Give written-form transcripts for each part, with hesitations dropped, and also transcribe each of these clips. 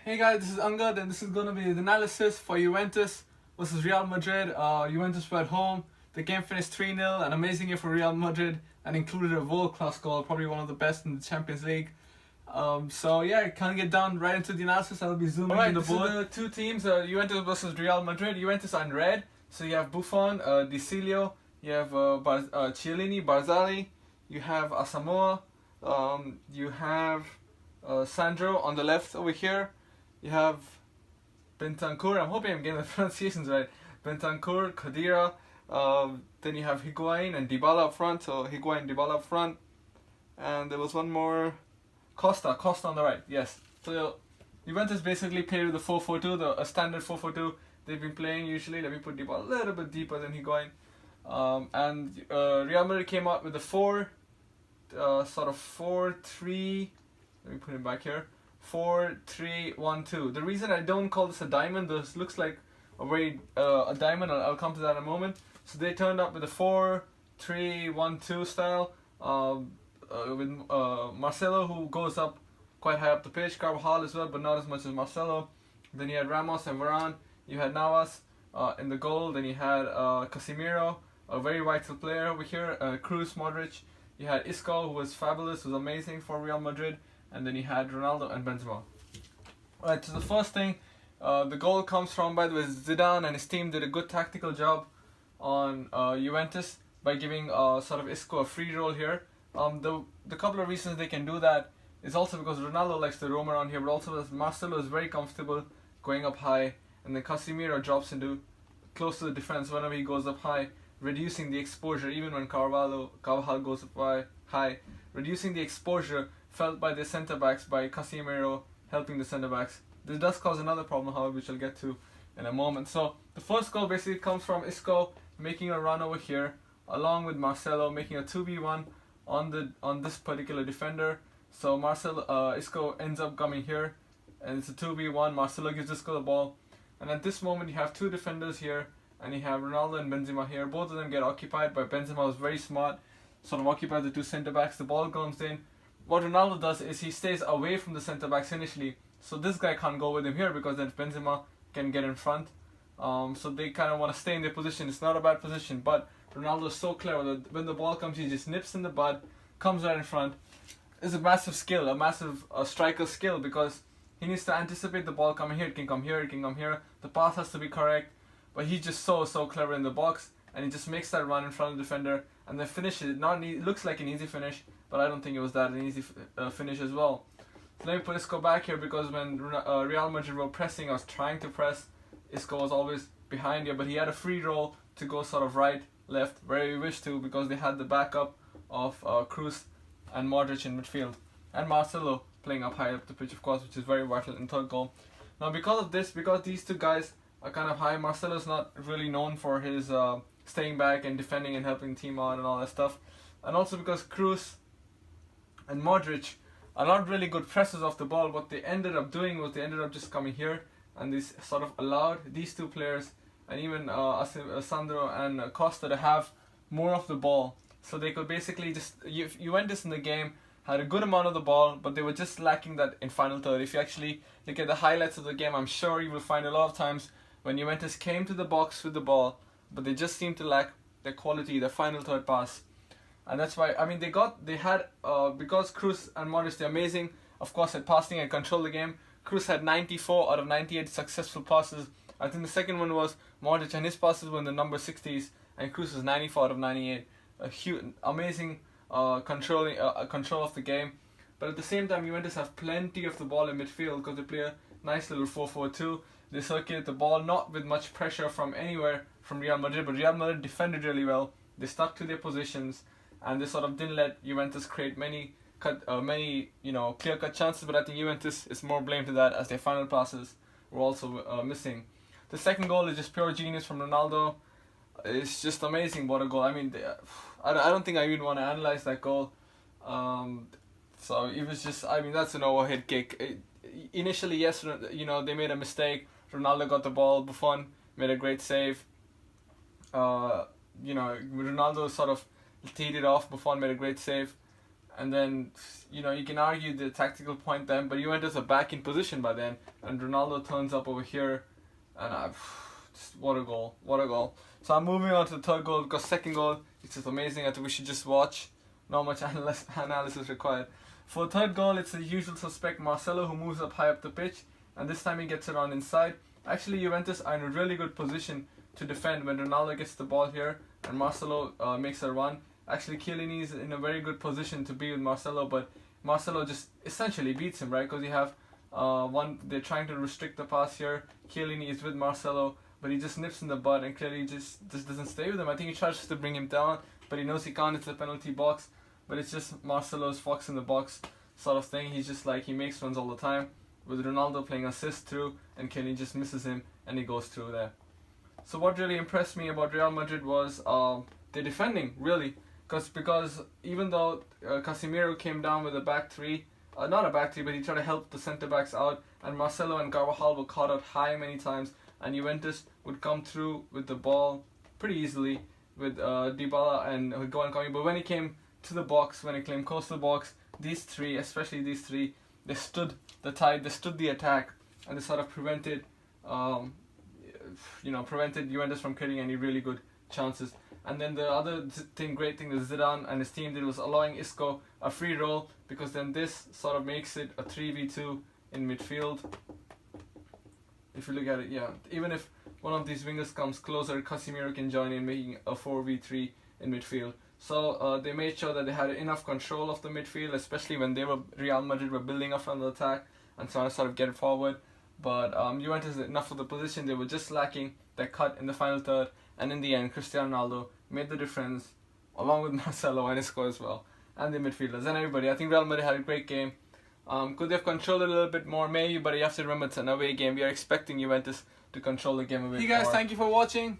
Hey guys, this is Angad and this is going to be the analysis for Juventus versus Real Madrid. Juventus were at home. The game finished 3-0, an amazing year for Real Madrid and included a world-class goal, probably one of the best in the Champions League. Can't get down right into the analysis. I'll be zooming in the board. The two teams, Juventus versus Real Madrid. Juventus are in red, so you have Buffon, Di Cilio, you have Chiellini, Barzali, you have Asamoah, you have Sandro on the left over here. You have Bentancur, I'm hoping I'm getting the pronunciations right. Bentancur, Khedira, then you have Higuain and Dybala up front. So Higuain, Dybala up front. And there was one more, Costa on the right, yes. So Juventus basically played with the 4-4-2, a standard 4-4-2 they've been playing usually. Let me put Dybala a little bit deeper than Higuain. Real Madrid came out with the 4-3, let me put him back here. 4-3-1-2. The reason I don't call this a diamond, this looks like a diamond. I'll come to that in a moment. So they turned up with a 4-3-1-2 style, with Marcelo, who goes up quite high up the pitch. Carvajal as well, but not as much as Marcelo. Then you had Ramos and Varane. You had Navas in the goal. Then you had Casemiro, a very vital player over here. Kroos, Modric. You had Isco, who was fabulous, was amazing for Real Madrid. And then you had Ronaldo and Benzema. Alright, so the first thing, the goal comes from, by the way, Zidane and his team did a good tactical job on Juventus by giving Isco a free roll here. The couple of reasons they can do that is also because Ronaldo likes to roam around here, but also because Marcelo is very comfortable going up high, and then Casemiro drops into close to the defense whenever he goes up high, reducing the exposure, even when Carvajal goes up high, reducing the exposure felt by the centre backs, by Casemiro helping the centre backs. This does cause another problem, however, which I'll get to in a moment. So the first goal basically comes from Isco making a run over here, along with Marcelo making a 2v1 on this particular defender. So Isco ends up coming here, and it's a 2v1. Marcelo gives Isco the ball, and at this moment you have two defenders here, and you have Ronaldo and Benzema here. Both of them get occupied, but Benzema was very smart, occupied the two centre backs. The ball comes in. What Ronaldo does is he stays away from the centre backs initially, so this guy can't go with him here because then Benzema can get in front. So they kind of want to stay in their position. It's not a bad position, but Ronaldo is so clever that when the ball comes, he just nips in the bud, comes right in front. It's a massive skill, a massive striker skill, because he needs to anticipate the ball coming here. It can come here, it can come here. The pass has to be correct, but he's just so clever in the box, and he just makes that run in front of the defender and then finishes it. It looks like an easy finish, but I don't think it was that an easy finish as well. So let me put Isco back here, because when Real Madrid were pressing, I was trying to press. Isco was always behind here, but he had a free roll to go right, left, where he wished to, because they had the backup of Kroos and Modric in midfield, and Marcelo playing up high up the pitch, of course, which is very vital in third goal. Now because these two guys are kind of high, Marcelo's not really known for his staying back and defending and helping the team out and all that stuff, and also because Kroos and Modric are not really good pressers off the ball. What they ended up doing was they ended up just coming here, and this allowed these two players and even Sandro and Costa to have more of the ball. So they could basically Juventus in the game had a good amount of the ball, but they were just lacking that in final third. If you actually look at the highlights of the game, I'm sure you will find a lot of times when Juventus came to the box with the ball, but they just seemed to lack their quality, their final third pass. And that's why, because Kroos and Modric, they're amazing, of course, at passing and control the game. Kroos had 94 out of 98 successful passes. I think the second one was Modric, and his passes were in the number 60s, and Kroos was 94 out of 98. A huge, amazing control of the game. But at the same time, Juventus have plenty of the ball in midfield because they play a nice little 4-4-2. They circulate the ball, not with much pressure from anywhere from Real Madrid, but Real Madrid defended really well. They stuck to their positions, and they didn't let Juventus create many clear-cut chances. But I think Juventus is more blamed to that, as their final passes were also missing. The second goal is just pure genius from Ronaldo. It's just amazing, what a goal. I don't think I even want to analyze that goal. So it was just, that's an overhead kick. Initially, yes, they made a mistake. Ronaldo got the ball. Buffon made a great save. Ronaldo teed it off. Buffon made a great save, And then, you can argue the tactical point then, but Juventus are back in position by then, and Ronaldo turns up over here, and just what a goal, what a goal. So I'm moving on to the third goal, because second goal, it's just amazing. I think we should just watch, not much analysis required. For the third goal, it's the usual suspect Marcelo, who moves up high up the pitch, and this time he gets it on inside. Actually, Juventus are in a really good position to defend when Ronaldo gets the ball here, and Marcelo makes a run. Actually, Chiellini is in a very good position to be with Marcelo, but Marcelo just essentially beats him, right? Because you have they're trying to restrict the pass here. Chiellini is with Marcelo, but he just nips in the bud, and clearly just doesn't stay with him. I think he tries to bring him down, but he knows he can't. It's the penalty box, but it's just Marcelo's fox in the box sort of thing. He's just like, he makes runs all the time, with Ronaldo playing assist through, and Chiellini just misses him, and he goes through there. So what really impressed me about Real Madrid was their defending, really. Because even though Casemiro came down with a back three, not a back three, but he tried to help the centre backs out, and Marcelo and Carvajal were caught out high many times, and Juventus would come through with the ball pretty easily with Dybala and Higuain coming. But when he came to the box, when he came close to the box, these three, especially these three, they stood the tide, they stood the attack, and they sort of prevented Juventus from creating any really good chances. And then the other great thing that Zidane and his team did was allowing Isco a free roll, because then this sort of makes it a 3v2 in midfield. If you look at it, yeah, even if one of these wingers comes closer, Casemiro can join in, making a 4v3 in midfield. So they made sure that they had enough control of the midfield, especially when Real Madrid were building up from the attack and trying to sort of get it forward. But Juventus had enough of the position. They were just lacking that cut in the final third, and in the end, Cristiano Ronaldo made the difference, along with Marcelo and Isco as well, and the midfielders and everybody. I think Real Madrid had a great game. Could they have controlled it a little bit more? Maybe, but you have to remember it's an away game. We are expecting Juventus to control the game a bit more. Hey guys, thank you for watching,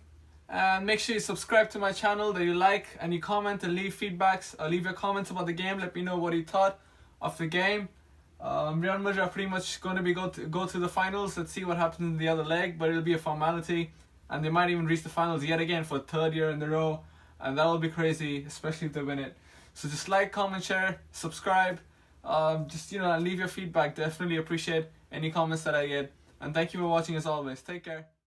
and make sure you subscribe to my channel, that you like and you comment and leave feedbacks. Leave your comments about the game. Let me know what you thought of the game. Real Madrid are pretty much going to be go to the finals. Let's see what happens in the other leg, but it'll be a formality, and they might even reach the finals yet again for a third year in a row, and that will be crazy, especially if they win it. So just like, comment, share, subscribe. Just leave your feedback. Definitely appreciate any comments that I get, and thank you for watching as always. Take care.